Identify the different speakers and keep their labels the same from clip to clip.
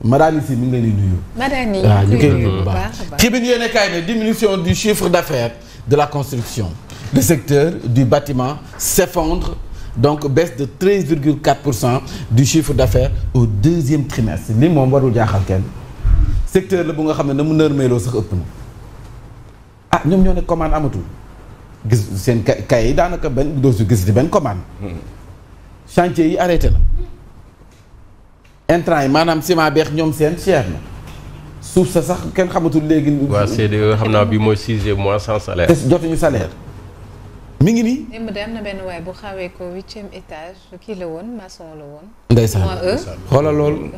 Speaker 1: Madani si mi ngi leen di nuyu.
Speaker 2: Madani
Speaker 1: ñu koy nuyu bu baax. Tribune yéen kaay ne diminution du chiffre d'affaires de la construction. Le secteur du bâtiment s'effondre, donc baisse de 13,4% du chiffre d'affaires au deuxième trimestre li moom warul jaaxal kenn secteur la bu nga xam ne na mu nërmeeloo sax ëpp na ah ñoom ñoo ne commande amatul gis seen kay yi daanaka benn doo su gis di benn commande chantier yi arrêté na intrant yi maanaam ciment beex ñoom seen cher na suuf sa sax kenn xamatul léegi.
Speaker 3: waa CDE xam naa bi mooy 6e mois sans salaire.
Speaker 1: te jotuñu salaire. mi ngi nii.
Speaker 2: démb de am na benn waay bu xawee ko 8e étage kii la woon maçon la woon.
Speaker 1: ndeysaan xoolal loolu.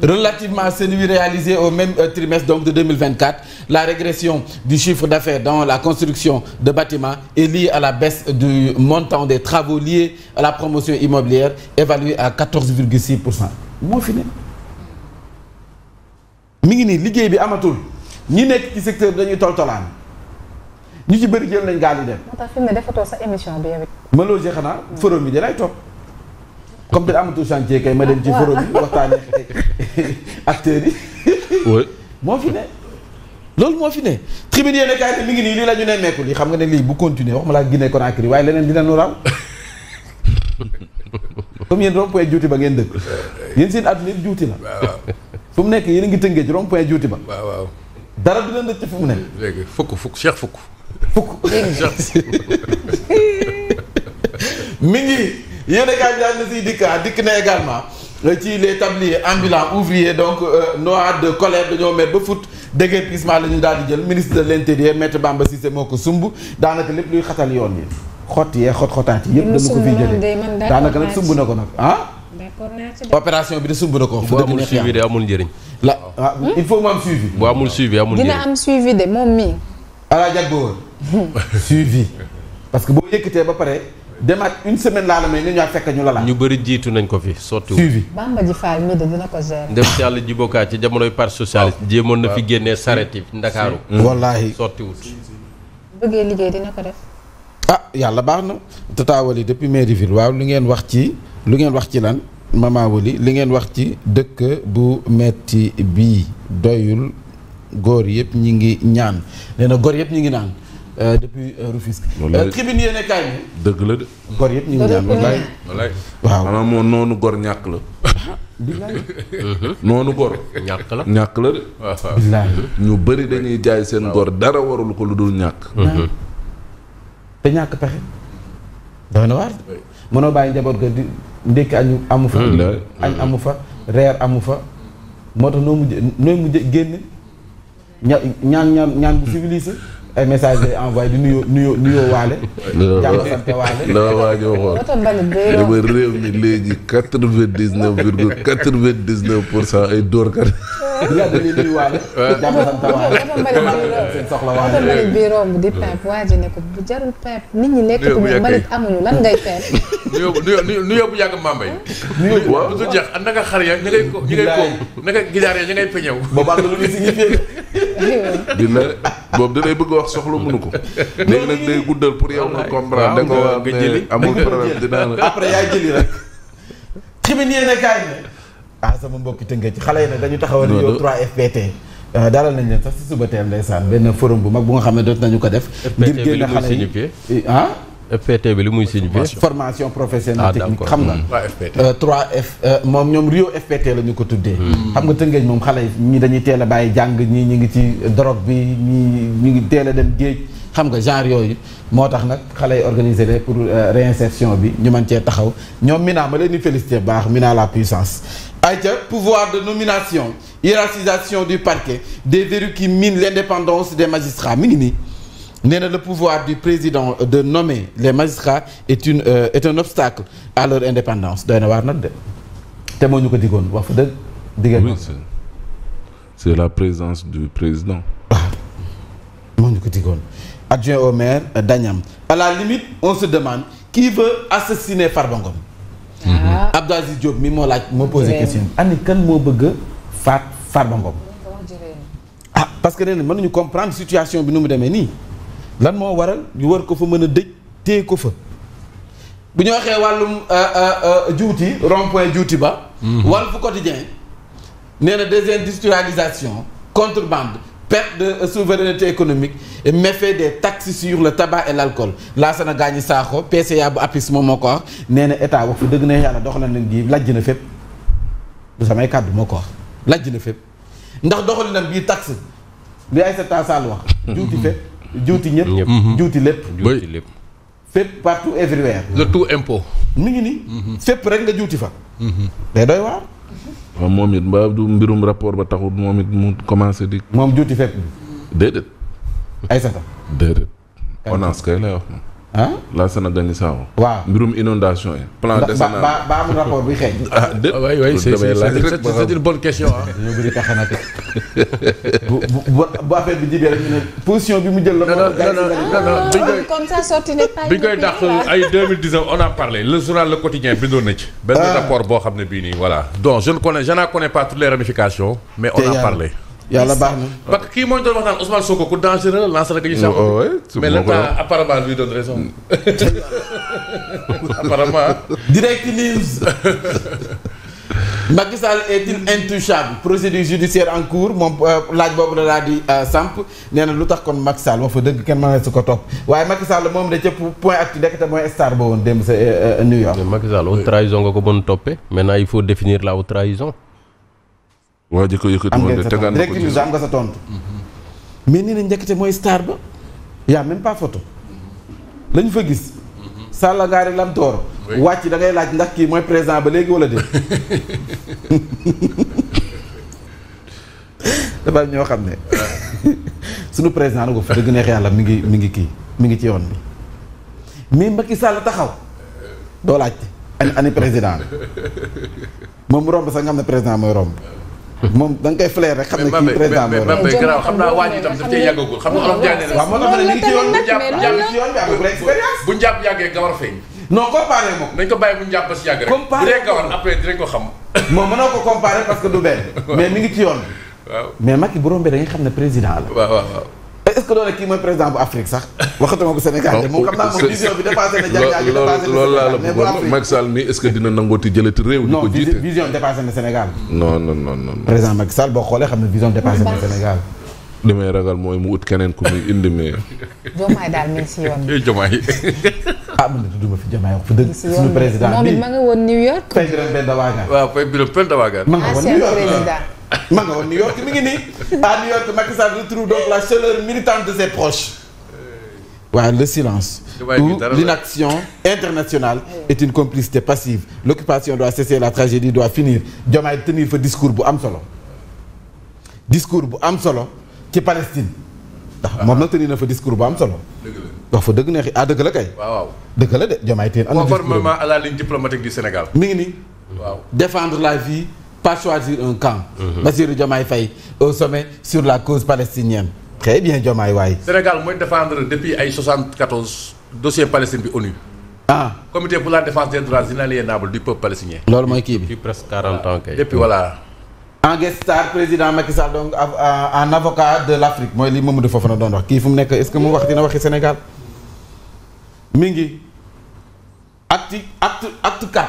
Speaker 1: Relativement à celui réalisé au même trimestre donc de 2024, la régression du chiffre d'affaires dans la construction de bâtiments est liée à la baisse du montant des travaux liés à la promotion immobilière évaluée à 14,6%. moo fi ne. mi ngi nii liggéey bi amatul ñi nekk ci secteur bi dañuy toltolaan ñu ci bëri jël nañ gaal yi dem.
Speaker 2: moo tax fi mu ne defatoo sa émission bi yow it.
Speaker 1: ma logé xanaa forum bi de lay topp comme te amatul chantier kay ma dem ci forum bi waxtaanee acteurs yi.
Speaker 3: oui.
Speaker 1: moo fi ne loolu moo fi ne. tribune yéen kaay mi ngi nii lii la ñu ne nekkul yi xam nga ne lii bu continuer wax ma laa Guinée Conakry waaye leneen dina nu raw comme yéen rond-point juuti ba ngeen dëkk yéen seen àdduna yëpp juuti la. fu mu nekk yéen a ngi tëngee ci rond-point juuti ba.
Speaker 4: waaw.
Speaker 1: dara du leen dëkk fu mu nekk.
Speaker 4: léegi fukk Cheikh fukk.
Speaker 1: mi ngi yéen a kaay daal na siy dikk na également ci les tabliers ambulants ouvriers donc noix de colère dañoo mer ba fut déguerpissement la ñu daal di jël ministre de l'intérieur maître Bamba Cissé moo ko sumb daanaka lépp luy xatal yoon yi xott yee xot-xotaat yi yëpp dañu ko fiy jëlee daanaka nag sumb na ko nag ah. opération bi de sumb na ko.
Speaker 3: bu amul suivi de amul njëriñ.
Speaker 1: la il faut mu am suivi.
Speaker 3: bu amul suivi amul njëriñ
Speaker 2: dina am suivi de moom mii.
Speaker 1: ala jag ba woon suivi parce que boo yëkkatee ba pare demaat une semaine laa la may nga ñëwaat fekk ñu la laaj.
Speaker 3: ñu bëri jiitu nañ ko fi sottiwul.
Speaker 1: suivi
Speaker 2: Bamba ji Fall mii de dina ko gérer.
Speaker 3: dem si yàlla jibokaa ci jamonoy parti socialiste. jéemoon na fi génnee saret yi Ndakaaru.
Speaker 1: wallaahi
Speaker 3: sottiwul.
Speaker 2: bëggee liggéey dina ko def.
Speaker 1: ah yàlla baax na Tata Wali depuis mairie ville waaw lu ngeen wax ci lan Mama Wali li ngeen wax ci dëkk bu metti bii doyul góor yëpp ñi ngi ñaan nee na góor yëpp ñi ngi naan depuis Rufisque. tribune yéene kaay bi.
Speaker 4: dëgg la de.
Speaker 1: góor yëpp ñi ngi ñaan wallaay. waaw
Speaker 4: maanaam moom noonu gor ñàkk la.
Speaker 1: billaay.
Speaker 4: noonu gor.
Speaker 3: ñàkk la
Speaker 4: de.
Speaker 1: billaay.
Speaker 4: ñu bëri dañuy jaay seen gor dara warul ko lu dul ñàkk.
Speaker 1: te ñàkk pexe. doy na waar. mënoo bàyyi njaboot ga di ndékki añu amu fa. añ amu fa reer amu fa. moo tax nooy mujj génn ñaan bu civilisé ay message lay envoyé di nuyoo waale. jàmm sant waale.
Speaker 4: la waa ji waxoon dama réew mi léegi 99,99% ay dóorkat.
Speaker 1: yaa ngi leen nuyu waale. jàmm sant waale. seen soxla waale.
Speaker 2: mbalit bi romb di pepp waa ji ne ko bu jarul pepp nit ñi nekkatuñu mbalit amuñu lan ngay pepp.
Speaker 4: nu yóbbu yàgg mambay. waaw su jeex and naka xar ya ña ngay ko naka gidaar ya ña ngay peñew.
Speaker 1: boobu am na lu muy signifié.
Speaker 4: dina boobu da lay bëgg a wax soxla mënu ko. léegi nag day guddal pour yow nga comprendre. da ko wax nga jëli amul problème dinaa la.
Speaker 1: après yaay jëli rek. tribune yéene kaay ne. sama mbokki tënkee ci xale yi nag dañu taxawal yow 3FPT. dalal nañ leen sax si suba teel ndeysaan benn forum bu mag bu nga xam ne doot nañu ko def. ngir génn xale yi
Speaker 3: FPT bi li muy signifié.
Speaker 1: formation professionnelle technique xam nga. 3F moom ñoom Rio FPT la ñu ko tuddee. xam nga Tëngéej moom xale yi ñii dañuy teel a bàyyi jàng ñii ñu ngi ci drogue bi ñii ñu ngi teel a dem géej xam nga genre yooyu. moo tax nag xale yi organisé leen pour réinsertion bi ñu mën cee taxaw ñoom Mina ma leen di félicité baax Mina la puissance. ayca pouvoir de nomination hiérarchisation du parquet des verrous qui minent l'indépendance des magistrats mi ngi nii. nee na le pouvoir du président de nommer les magistrats est un obstacle à leur indépendance doy na waar nag de te moo ñu ko digoon wax fa dëgg.
Speaker 4: oui c'est la présence du président.
Speaker 1: waaw moo ñu ko digoon. adjoint au maire Dagnam à la limite on se demande qui veut assassiner Farba Ngom. Abdou Aziz Diop mi moo posé question. ani kan moo bëgg a faat Farba Ngom. parce que nee na mënuñu comprendre situation bi nu mu demee nii. lan moo waral ñu war ko fa mën a dëj téye ko fa bu ñu waxee wàllum juuti rond-point juuti ba. Walf Quotidien nee na désindustrialisation contrebande perte de souveraineté économique et méfait des taxes sur le tabac et l'alcool Lassana Gagny Sakho PCA bu APIX moom moo ko wax nee na état wax fi dëgg na yàlla doxalin leen gi lajj na fépp du samay kàddu moo ko wax lajj na fépp ndax doxalinam bii taxe li Aïssata Tall wax juuti fépp juuti ñëpp juuti lépp fépp partout everywhere
Speaker 5: le tout impôt
Speaker 1: mi ngi nii fépp rek nga juuti fa day doy waar
Speaker 4: waaw moom it mbaa du mbirum rapport ba taxul moom it mu commencé di.
Speaker 1: moom juuti fépp.
Speaker 4: déedéet.
Speaker 1: Aïssata.
Speaker 4: déedéet. ONAS kay lay wax.
Speaker 1: ah
Speaker 4: Lassana Gagny Sakho.
Speaker 1: waaw
Speaker 4: mbirum inondation yi. plan décennal
Speaker 1: ba amul rapport buy xeeñ.
Speaker 4: ah déet.
Speaker 5: oui oui c'est une bonne question ah.
Speaker 1: dañoo bëri tax na bu affaire bi jibee rek ñu ne position bi mu jël la.
Speaker 5: non
Speaker 2: comme ça sorti ne pas.
Speaker 5: bi ñu koy dàq ay 2019 on a parlé le journal Le Quotidien bindoon na ci. benn rapport boo xam ne bii nii voilà. donc je n'en connais pas toutes les ramifications. mais on a parlé.
Speaker 1: yàlla baax na.
Speaker 5: parce que kii moo ñu doon wax naan Ousmane Sonko ku dangereux Lassana Gagny Sakho. mais le temps apparemment lui donne raison. apparemment.
Speaker 1: Direct News. Macky Sall est-il intouchable procédure judiciaire en cours moom laaj boobu la daal di samp nee na lu tax kon Macky Sall wax fa dëgg kenn mën na su ko topp waaye Macky Sall moom da ca point actu ndekete mooy star ba woon démb sa New York.
Speaker 3: Macky Sall haute trahison nga ko mën toppee maintenant il faut définir la haute trahison.
Speaker 4: waa ji ko yëkkati woon de tegaan na ko ci
Speaker 1: am nga sa tontu. mais nee na njëkkate mooy star ba y a même pas photo lañu fa gis. Salla Ngaari Lam Toor. wàcc da ngay laaj ndax kii mooy président ba léegi wala déet. dafa ñoo xam ne sunu président nag fa dëgg neex yàlla mi ngi ci yoon bi mais Macky Sall taxaw doo laajte ani président moom mu romb sax nga xam ne président mooy romb. moom da nga koy flair rek xam ne kii président mooy romb.
Speaker 5: mais garaaw xam naa waa ji tam daf cee yàggagul xam nga olof jaay ne
Speaker 1: waaw moo tax ma ne mi ngi ci yoon bi am na expérience.
Speaker 5: bu njàpp yàggee gawar feeñ.
Speaker 1: non comparé moom.
Speaker 5: nañ ko bàyyi bu njàpp ba si yàgg rek.
Speaker 1: comparé
Speaker 5: bu dee gawar après dinañ ko xam.
Speaker 1: moom mënoo ko comparé parce que du benn. mais mi ngi ci yoon bi.
Speaker 5: waaw
Speaker 1: mais Macky bu rombee da nga xam ne président la.
Speaker 5: waaw.
Speaker 1: est-ce que doon kii mooy président bu Afrique sax waxatuma bu Sénégal de moom xam naa moom vision bi dépassé na Sénégal
Speaker 4: loolu laa la bëggoon Macky Sall mi est-ce que dina nangooti jëlati réew. di ko jiite
Speaker 1: non vision dépassé na Sénégal.
Speaker 4: non.
Speaker 1: président Macky Sall boo xoolee xam ne vision dépassé na Sénégal.
Speaker 4: li may ragal mooy mu ut keneen ku muy indi mais.
Speaker 2: Diomaye daal mi ngi si yoon bi.
Speaker 5: Diomaye.
Speaker 1: man de tudduma fi Diomaye wax fa dëgg. suñu président bi
Speaker 2: moom it ma nga woon New York.
Speaker 1: Faye Birame Penda Waagaan.
Speaker 5: waaw Faye Birame Penda Waagaan.
Speaker 1: ma nga woon New York
Speaker 2: président.
Speaker 1: ma nga woon New York mi ngi nii. à New York Macky Sall retrouve donc la chaleur militante de ses proches. waaw le silence. ou l'inaction internationale est une complicité passive. L'occupation doit cesser, la tragédie doit finir. Diomaye tenir fa discours bu am solo. discours bu am solo ci Palestine. ndax moom nag tenir na fa discours bu am solo.
Speaker 5: dëgg la
Speaker 1: wax fa dëgg neexi dëgg la kay.
Speaker 5: waaw.
Speaker 1: dëgg la de Diomaye teen am na discours
Speaker 5: conformément à la ligne diplomatique du Sénégal.
Speaker 1: mi ngi nii.
Speaker 5: waaw
Speaker 1: défendre la vie, pas choisir un camp. Bassirou Diomaye Faye au sommet sur la cause palestinienne. très bien Diomaye waay.
Speaker 5: Sénégal mooy défendre depuis ay 74 dossier Palestine bi ONU. Comité pour la défense des droits inaliénables du peuple palestinien.
Speaker 1: loolu mooy kii bi.
Speaker 3: depuis presque 40 ans kay.
Speaker 5: depuis voilà.
Speaker 1: en guest star président Macky Sall donc en avocat de l'Afrique mooy li Mamadou Fofana doon wax kii fu mu nekk est-ce que mu wax dina waxi Sénégal mi ngi acte 4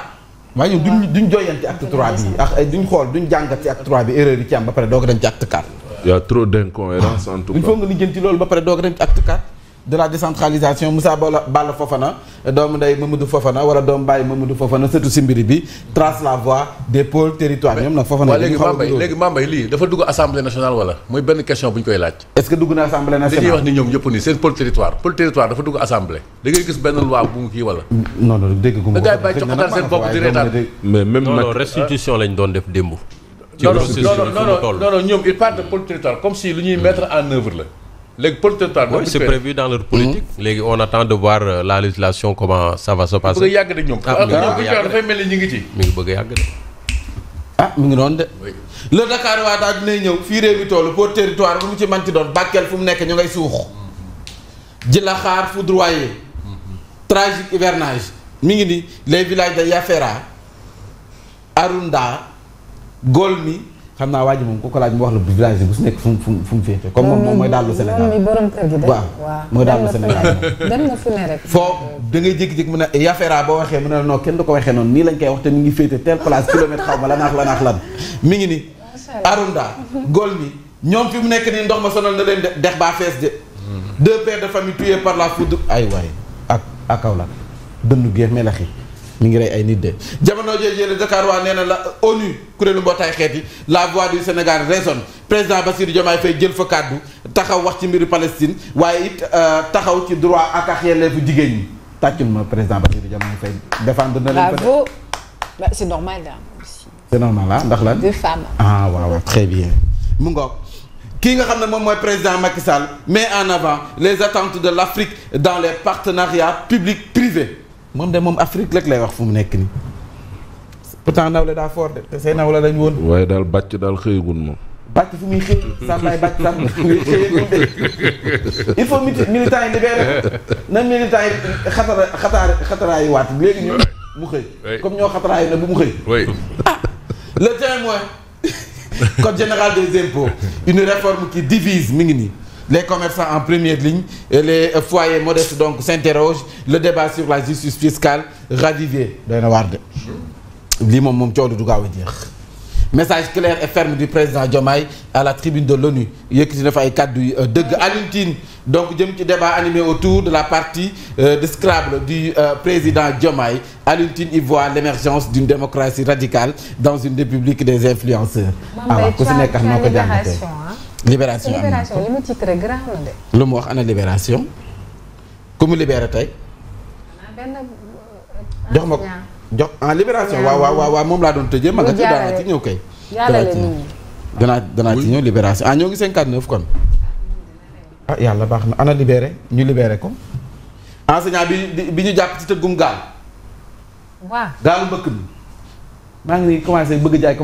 Speaker 1: waaye ñun duñ jooyanti acte 3 bi ak duñ xool duñ jàngat ci acte 3 bi erreur yi ci am ba pare doog a dem ci acte 4.
Speaker 4: y a trop d'incohérence en tout cas.
Speaker 1: il faut nga lijjanti loolu ba pare doog a dem ci acte 4 de la décentralisation Moussa Balla Fofana doomu ndey Mamadou Fofana wala doomu bàyyi Mamadou Fofana surtout si mbiri bi trace la voie des pôles territoires ñoom nag Fofana.
Speaker 5: léegi Mambay lii dafa dugg assemblée nationale wala muy benn question bu ñu koy laaj.
Speaker 1: est-ce que dugg na assemblée nationale
Speaker 5: dañuy wax ni ñoom ñëpp nii seen pôle territoire dafa dugg assemblée da ngay gis benn loi bu mu kii wala.
Speaker 1: non dégg gu ma ko.
Speaker 5: da ngay bàyyi coxatal seen bopp di reetaan.
Speaker 4: mais même
Speaker 3: non restitution lañ doon def démb.
Speaker 5: non ñoom il parle de pôle territoire comme si lu ñuy mettre en œuvre la. léegi pôle territoire
Speaker 3: oui, c'est prévu dans leur politique. léegi on attend de voir la législation comment ça va se passer.
Speaker 5: bëgg a yàgg de ñoom. dafay mel ni ñu ngi ci.
Speaker 3: mi ngi bëgg a yàgg de.
Speaker 1: mi ngi doon de. le Dakar waa daal dinay ñëw fii réew mi toll pour territoire bu mu ci manti doon Bakel fu mu nekk ñu ngay suux. Djilakhar foudroyé. tragique hivernage. mi ngi ni les villages de Yafera. Arunda. Golmi. xam naa waa ji moom ku ko laaj mu wax la village bu su nekk fu mu féete comme moom mooy daal lu Sénégal
Speaker 2: moom mi borom kër gi de.
Speaker 1: waaw mooy daal lu Sénégal
Speaker 2: dem na fu ne rek.
Speaker 1: foofu da ngay jékki-jékki mu ne Yafera boo waxee mu ne non kenn du ko waxee noonu nii lañ koy wax te mi ngi féete telle place kilomètre xaw ma lanaax lan mi ngi ni Arunda Golmi ñoom fi mu nekk nii ndox ma sonal na leen dex baa fees de 2 pères de famille tués par la foudre ay waay ak Kaolack dënnu géex melaxi mi ngi rey ay nit de jamono jooju Dakar waa nee na la ONU kuréelu mbootaay xeet yi la voix du Sénégal résonne président Bassirou Diomaye Faye jël fa kàddu taxaw wax ci mbiru Palestine waaye it taxaw ci droit ak yelleefu jigéen ñi tàccul ma président Bassirou Diomaye Faye défendre na leen.
Speaker 2: bravo bah, c'est normal là aussi.
Speaker 1: c'est normal ah ndax lan.
Speaker 2: 2 femmes.
Speaker 1: ah waaw très bien mu ngoog kii nga xam ne moom mooy président Macky Sall met en avant les attentes de l'Afrique dans les partenariats publics privés. moom de moom Afrique rek lay wax fu mu nekk nii pourtant nawle daa fort de te say nawle lañ woon.
Speaker 4: waaye daal bàcc daal xëyagul moom.
Speaker 1: bàcc fu muy xëy sàmbaay bàcc sàmm ngay xëyagul de il faut militants yi libéré na militants yi xataraa yi waat léegi ñu mu xëy. comme ñoo xataraa yi na bu mu xëy.
Speaker 5: oui
Speaker 1: ah le témoin code général des impôts une réforme qui divise mi ngi nii. Les commerçants en première ligne et les foyers modestes donc s'interrogent le débat sur la justice fiscale ravivé doy na waar de lii moom coow du gaaw a jeex message clair et ferme du président Diomaye à la tribune de l'ONU yëkkati na fa ay kàddu yu dëgg Alioune Tine donc jëm ci débat animé autour de la partie de Scrabble du président Diomaye Alioune Tine y voit l'émergence d'une démocratie radicale dans une république des influenceurs. waaw ku si nekk noo ko jàngatee. Libération
Speaker 2: li mu titre grand na de.
Speaker 1: lu mu wax ana Libération ku mu libéré tey. jox ma ko jox en Libération waaw moom laa doon tëjee. ma nga ci daanaa ci ñëw kay. danaa ci ñëw Libération ñoo ngi 59 kon. yàlla baax na ana libéré ñu libéré ko. enseignant bi ñu jàpp ci tëggum gaal.
Speaker 2: waaw
Speaker 1: gaalu mbëkk mi. maa ngi commencé bëgg jaay ko.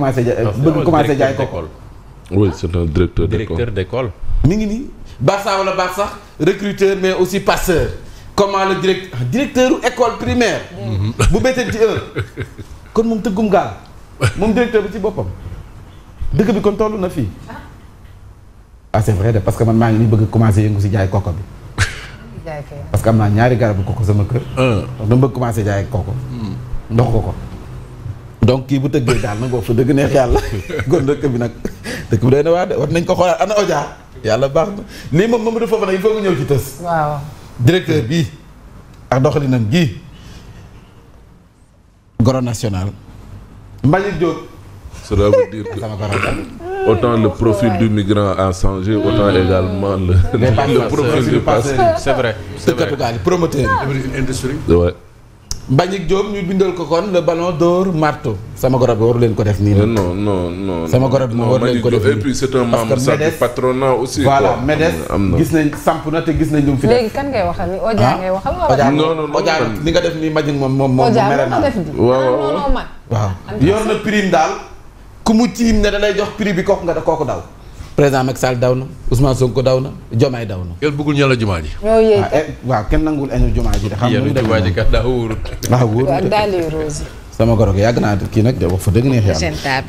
Speaker 4: oui c'est un directeur
Speaker 3: d'école.
Speaker 1: mi ngi nii Barça wala Barça recruteur mais aussi passeur comment le directeur école primaire. bu béykat ci kon moom tëggum gaal moom directeur bi ci boppam dëkk bi kon toll na fii. c'est vrai de parce que man maa ngi nii bëgg commencer yëngu si jaay koko bi. parce que am naa ñaari garabu koko sama kër. dama bëgg commencer jaay koko. ndox koko. donc kii bu tëggee daal na nga fa dëgg neex yàlla kon dëkk bi nag dëkk bi doy na waa de war nañ ko xoolaat ana Oja yàlla baax na lii moom Mamadou Fofana il faut nga ñëw ci tës.
Speaker 2: waaw
Speaker 1: directeur bii ak doxalinam gii goro national Mbagnick Diop.
Speaker 4: cela veut dire que autant le profil du migrant a changé autant également le profil du passeur.
Speaker 3: c'est vrai
Speaker 1: dëkkatu gaal yi promoteur
Speaker 5: une industrie.
Speaker 4: ouais.
Speaker 1: Mbagnick Diop ñu bindal ko kon le ballon d'or marteau sama goro bi waru leen ko def nii.
Speaker 4: non
Speaker 1: sama goro bi waru leen ko def nii
Speaker 4: et puis c'est un membre du patronat aussi.
Speaker 1: voilà MEDES gis nañ samp na te gis nañ lu mu fi def.
Speaker 2: léegi kan ngay waxal ni Oja ngay waxal wala.
Speaker 4: non
Speaker 1: Oja li nga def nii Mbagnick moom
Speaker 2: Oja
Speaker 1: mere naa. waaw yor na prime daal ku mu tiim ne da lay jox prix bi kooku daw. président Macky Sall daw na Ousmane Sonko daw na Diomaye daw na.
Speaker 5: kenn bëggul ña la jumaa ji.
Speaker 2: ñoo yëy
Speaker 1: waaw kenn nangul añu jumaa ji de. xam nga
Speaker 3: yéen jumaa ji kat daa wóorut.
Speaker 1: waaw wóorut
Speaker 2: daal di rose.
Speaker 1: sama goro gi yàgg naa kii nag de wax fa dëgg neex yàlla.